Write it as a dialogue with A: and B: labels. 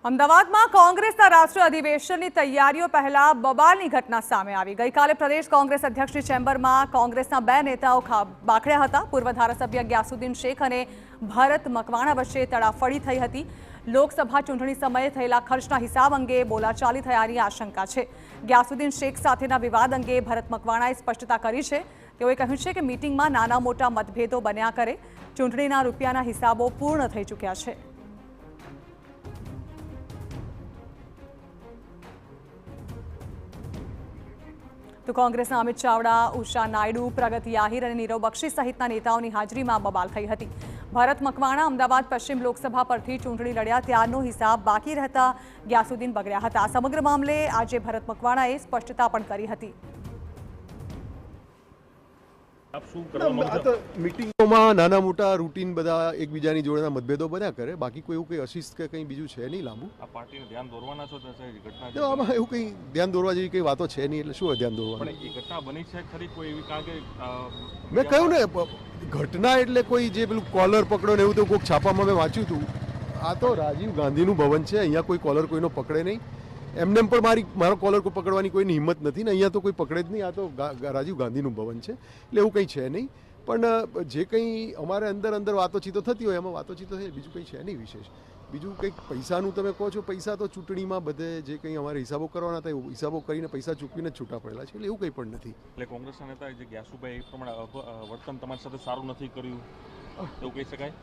A: અમદાવાદમાં કોંગ્રેસના રાષ્ટ્રીય અધિવેશનની તૈયારીઓ પહેલા બબાલની ઘટના સામે આવી। ગઈકાલે પ્રદેશ કોંગ્રેસ અધ્યક્ષની ચેમ્બરમાં કોંગ્રેસના બે નેતાઓ બાખડ્યા હતા। પૂર્વ ધારાસભ્ય ગ્યાસુદ્દીન શેખ અને ભરત મકવાણા વચ્ચે તડાફડી થઈ હતી। લોકસભા ચૂંટણી સમયે થયેલા ખર્ચના હિસાબ અંગે બોલાચાલી થયાની આશંકા છે। ગ્યાસુદ્દીન શેખ સાથેના વિવાદ અંગે ભરત મકવાણાએ સ્પષ્ટતા કરી છે। તેઓએ કહ્યું છે કે મીટિંગમાં નાના મોટા મતભેદો બન્યા કરે, ચૂંટણીના રૂપિયાના હિસાબો પૂર્ણ થઈ ચૂક્યા છે। તો કોંગ્રેસના અમિત ચાવડા, ઉષા નાયડુ, પ્રગતિ આહિર અને નીરવ બક્ષી સહિતના નેતાઓની હાજરીમાં બબાલ થઈ હતી। ભરત મકવાણા અમદાવાદ પશ્ચિમ લોકસભા પરથી ચૂંટણી લડ્યા ત્યારનો હિસાબ બાકી રહેતા ગ્યાસુદ્દીન બગડ્યા હતા। આ સમગ્ર મામલે આજે ભરત મકવાણાએ સ્પષ્ટતા પણ કરી હતી।
B: મીટિંગોમાં નાના મોટા રૂટીન બધા એકબીજાની જોડેના મતભેદો બન્યા કરે, બાકી કોઈ એવું કંઈ અશિસ્ત કે કંઈ બીજું છે નહીં લાંબુ।
C: આ પાર્ટીને ધ્યાન દોરવાના છો
B: તો આમાં એવું કંઈ ધ્યાન દોરવા જેવી કંઈ વાતો છે નહીં, એટલે શું ધ્યાન દોરવાનું?
C: પણ એ ઘટના બની છે ખરી કોઈ એવી? કારણ કે
B: મેં કહ્યું ને, ઘટના એટલે કોઈ જે પેલું કોલર પકડો ને એવું તો કોઈક છાપામાં મેં વાંચ્યું હતું। આ તો રાજીવ ગાંધીનું ભવન છે, અહીંયા કોઈ કોલર કોઈનો પકડે નહીં। એમને પણ મારો કોલર કોઈ પકડવાની કોઈની હિંમત નથી ને અહીંયા તો કોઈ પકડે જ નહીં। આ તો રાજીવ ગાંધીનું ભવન છે, એટલે એવું કંઈ છે નહીં। પણ જે કંઈ અમારે અંદર વાતોચીતો થતી હોય એમાં વાતોચીતો થાય, બીજું કંઈ છે નહીં વિશેષ। બીજું કંઈક પૈસાનું તમે કહો છો, પૈસા તો ચૂંટણીમાં બધે જે કંઈ અમારે હિસાબો કરવાના હતા એ હિસાબો કરીને પૈસા ચૂકવીને જ છૂટા પડેલા છે, એટલે એવું કંઈ પણ નથી।
C: એટલે કોંગ્રેસના નેતા જે ગ્યાસુભાઈ એ પ્રમાણે વર્તન તમારી સાથે સારું નથી કર્યું એવું કહી શકાય?